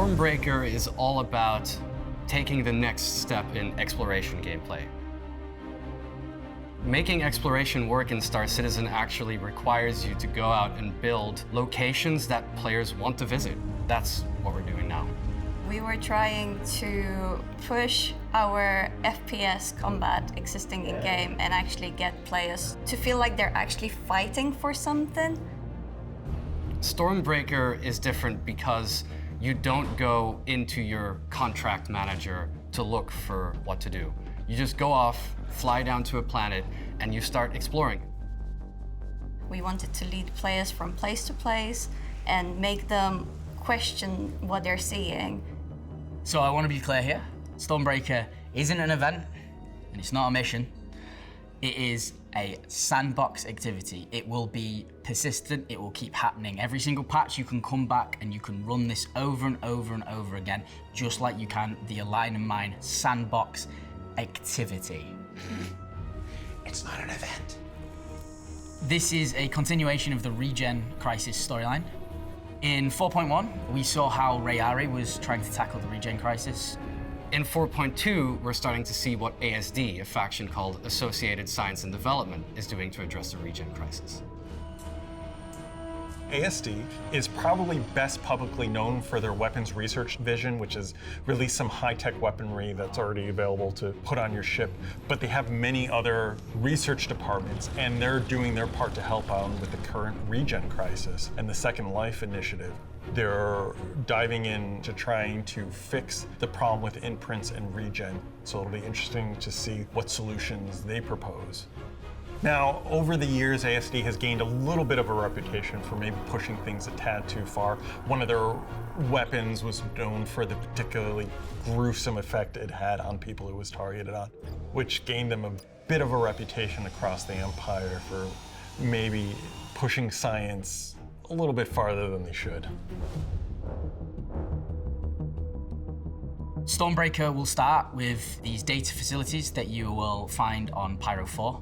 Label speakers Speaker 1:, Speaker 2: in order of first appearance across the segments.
Speaker 1: Stormbreaker is all about taking the next step in exploration gameplay. Making exploration work in Star Citizen actually requires you to go out and build locations that players want to visit. That's what we're doing now.
Speaker 2: We were trying to push our FPS combat existing in-game and actually get players to feel like they're actually fighting for something.
Speaker 1: Stormbreaker is different because you don't go into your contract manager to look for what to do. You just go off, fly down to a planet, and you start exploring.
Speaker 2: We wanted to lead players from place to place and make them question what they're seeing.
Speaker 3: So I want to be clear here. Stormbreaker isn't an event, and it's not a mission. It is a sandbox activity. It will be persistent, it will keep happening. Every single patch you can come back and you can run this over and over and over again, just like you can the Align and Mine sandbox activity.
Speaker 4: It's not an event.
Speaker 3: This is a continuation of the Regen Crisis storyline. In 4.1, we saw how Rayari was trying to tackle the Regen Crisis.
Speaker 1: In 4.2, we're starting to see what ASD, a faction called Associated Science and Development, is doing to address the Regen crisis.
Speaker 5: ASD is probably best publicly known for their weapons research division, which has released some high-tech weaponry that's already available to put on your ship. But they have many other research departments, and they're doing their part to help out with the current Regen crisis and the Second Life initiative. They're diving into trying to fix the problem with imprints and regen. So it'll be interesting to see what solutions they propose. Now, over the years, ASD has gained a little bit of a reputation for maybe pushing things a tad too far. One of their weapons was known for the particularly gruesome effect it had on people it was targeted on, which gained them a bit of a reputation across the Empire for maybe pushing science a little bit farther than they should.
Speaker 3: Stormbreaker will start with these data facilities that you will find on Pyro 4.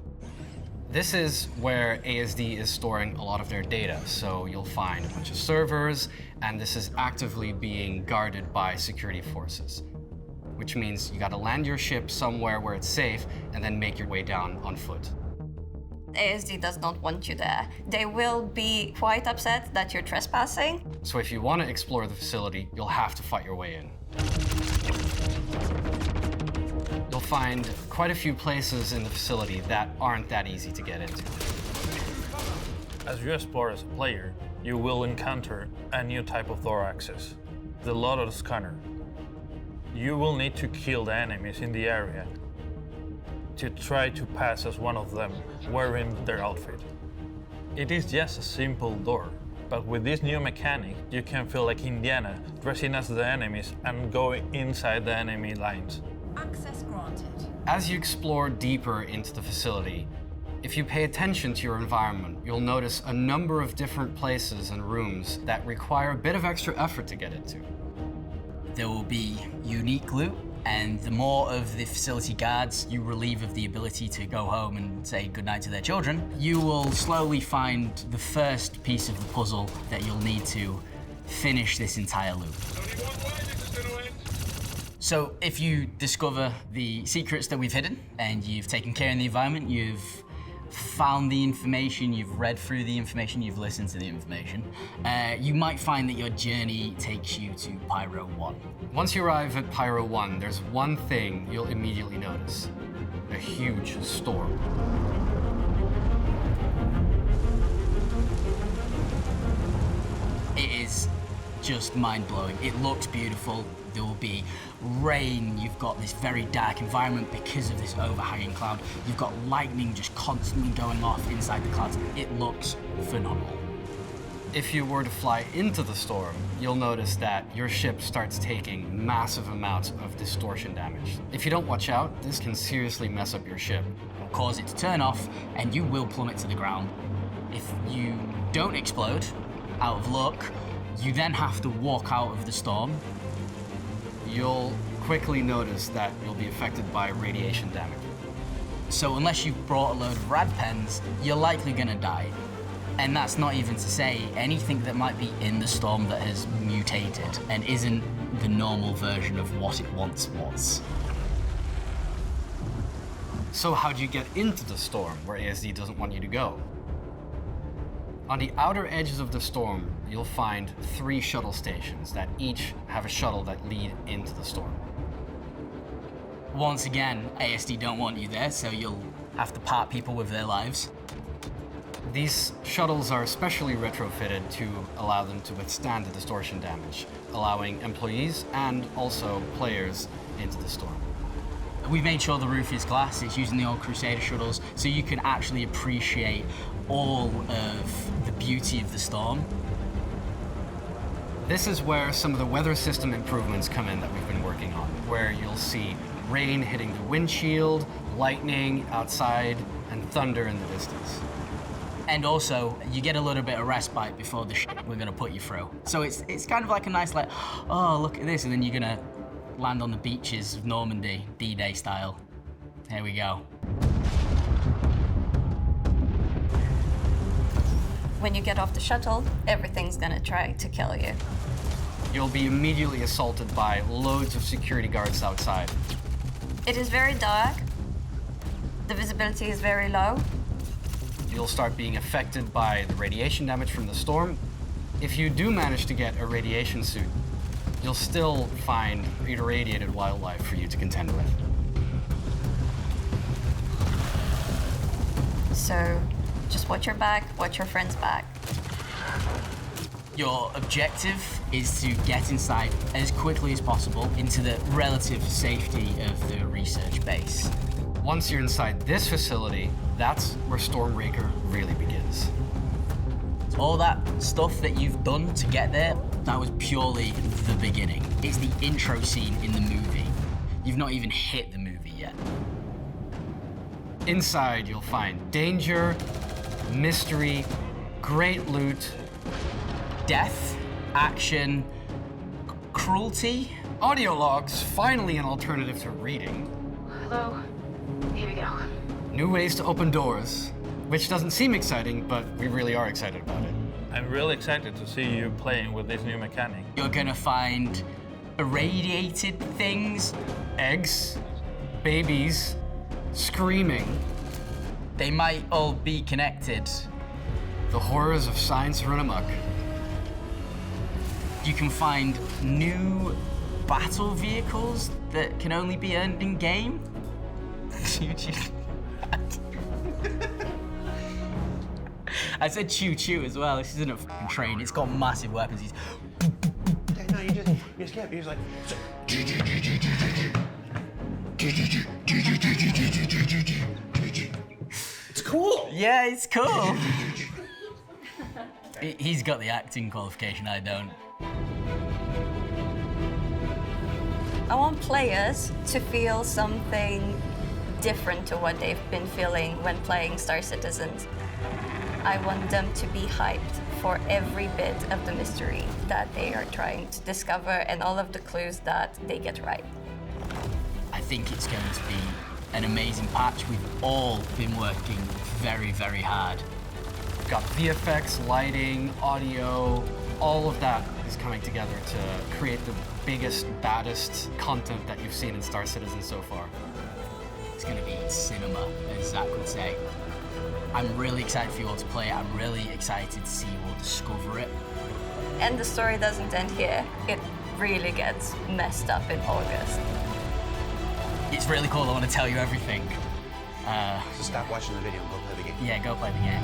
Speaker 1: This is where ASD is storing a lot of their data. So you'll find a bunch of servers, and this is actively being guarded by security forces, which means you gotta land your ship somewhere where it's safe and then make your way down on foot.
Speaker 2: ASD does not want you there. They will be quite upset that you're trespassing.
Speaker 1: So if you want to explore the facility, you'll have to fight your way in. You'll find quite a few places in the facility that aren't that easy to get into.
Speaker 6: As you explore as a player, you will encounter a new type of Thor Access, the Loadout Scanner. You will need to kill the enemies in the area to try to pass as one of them wearing their outfit. It is just a simple door, but with this new mechanic, you can feel like Indiana dressing as the enemies and going inside the enemy lines.
Speaker 7: Access granted.
Speaker 1: As you explore deeper into the facility, if you pay attention to your environment, you'll notice a number of different places and rooms that require a bit of extra effort to get into.
Speaker 3: There will be unique loot, and the more of the facility guards you relieve of the ability to go home and say goodnight to their children, you will slowly find the first piece of the puzzle that you'll need to finish this entire loop. So if you discover the secrets that we've hidden and you've taken care of the environment, you've found the information, you've read through the information, you've listened to the information, you might find that your journey takes you to Pyro 1.
Speaker 1: Once you arrive at Pyro 1, there's one thing you'll immediately notice: a huge storm.
Speaker 3: It is just mind-blowing. It looks beautiful. There will be rain. You've got this very dark environment because of this overhanging cloud. You've got lightning just constantly going off inside the clouds. It looks phenomenal.
Speaker 1: If you were to fly into the storm, you'll notice that your ship starts taking massive amounts of distortion damage. If you don't watch out, this can seriously mess up your ship.
Speaker 3: It'll cause it to turn off, and you will plummet to the ground. If you don't explode, out of luck, you then have to walk out of the storm.
Speaker 1: You'll quickly notice that you'll be affected by radiation damage.
Speaker 3: So unless you've brought a load of rad pens, you're likely gonna die. And that's not even to say anything that might be in the storm that has mutated and isn't the normal version of what it once was.
Speaker 1: So how do you get into the storm where ASD doesn't want you to go? On the outer edges of the storm, you'll find 3 shuttle stations that each have a shuttle that lead into the storm.
Speaker 3: Once again, ASD don't want you there, so you'll have to part people with their lives.
Speaker 1: These shuttles are specially retrofitted to allow them to withstand the distortion damage, allowing employees and also players into the storm.
Speaker 3: We've made sure the roof is glass. It's using the old Crusader shuttles, so you can actually appreciate all of the beauty of the storm.
Speaker 1: This is where some of the weather system improvements come in that we've been working on, where you'll see rain hitting the windshield, lightning outside, and thunder in the distance.
Speaker 3: And also, you get a little bit of respite before the we're gonna put you through. So it's kind of like a nice, like, oh, look at this, and then you're gonna land on the beaches of Normandy, D-Day style. Here we go.
Speaker 2: When you get off the shuttle, everything's gonna try to kill you.
Speaker 1: You'll be immediately assaulted by loads of security guards outside.
Speaker 2: It is very dark. The visibility is very low.
Speaker 1: You'll start being affected by the radiation damage from the storm. If you do manage to get a radiation suit, you'll still find irradiated wildlife for you to contend with.
Speaker 2: So just watch your back, watch your friend's back.
Speaker 3: Your objective is to get inside as quickly as possible into the relative safety of the research base.
Speaker 1: Once you're inside this facility, that's where Stormbreaker really begins.
Speaker 3: All that stuff that you've done to get there, that was purely the beginning. It's the intro scene in the movie. You've not even hit the movie yet.
Speaker 1: Inside, you'll find danger, mystery, great loot,
Speaker 3: Death, action, cruelty.
Speaker 1: audio logs, finally an alternative to reading,
Speaker 7: Hello. Here we go.
Speaker 1: new ways to open doors, which doesn't seem exciting, but we really are excited about it.
Speaker 6: I'm really excited to see you playing with this new mechanic.
Speaker 3: You're gonna find irradiated things.
Speaker 1: Eggs, babies, screaming,
Speaker 3: They might all be connected.
Speaker 1: the horrors of science run amok.
Speaker 3: You can find new battle vehicles that can only be earned in game. I said choo-choo as well. This isn't a fucking train. It's got massive weapons.
Speaker 4: No, you just kept, you're just like, it's cool.
Speaker 3: Yeah, it's cool. He's got the acting qualification, I don't.
Speaker 2: I want players to feel something different to what they've been feeling when playing Star Citizens. I want them to be hyped for every bit of the mystery that they are trying to discover and all of the clues that they get right.
Speaker 3: I think it's going to be an amazing patch. We've all been working very, very hard.
Speaker 1: We've got VFX, lighting, audio, all of that is coming together to create the biggest, baddest content that you've seen in Star Citizen so far.
Speaker 3: It's going to be cinema, as Zach would say. I'm really excited for you all to play it. I'm really excited to see you all discover it.
Speaker 2: And the story doesn't end here. It really gets messed up in August.
Speaker 3: It's really cool. I want to tell you everything.
Speaker 4: So stop watching the video and go play the game.
Speaker 3: Yeah, go play the game.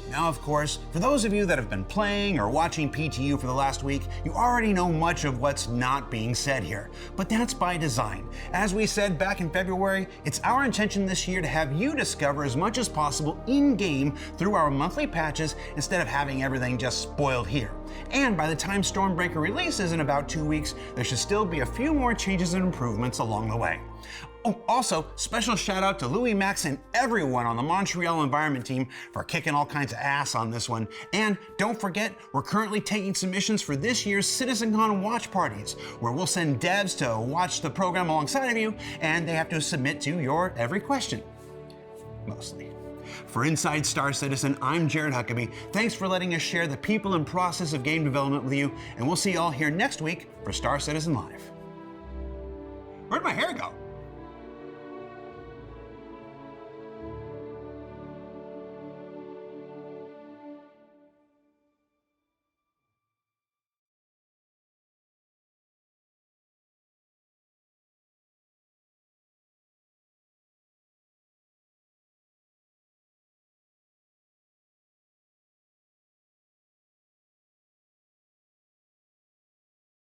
Speaker 8: Now, of course, for those of you that have been playing or watching PTU for the last week, you already know much of what's not being said here. But that's by design. As we said back in February, it's our intention this year to have you discover as much as possible in-game through our monthly patches instead of having everything just spoiled here. And by the time Stormbreaker releases in about 2 weeks, there should still be a few more changes and improvements along the way. Oh, also, special shout out to Louis, Max, and everyone on the Montreal Environment team for kicking all kinds of ass on this one. And don't forget, we're currently taking submissions for this year's CitizenCon watch parties, where we'll send devs to watch the program alongside of you, and they have to submit to your every question. Mostly. For Inside Star Citizen, I'm Jared Huckabee. Thanks for letting us share the people and process of game development with you, and we'll see you all here next week for Star Citizen Live. Where'd my hair go?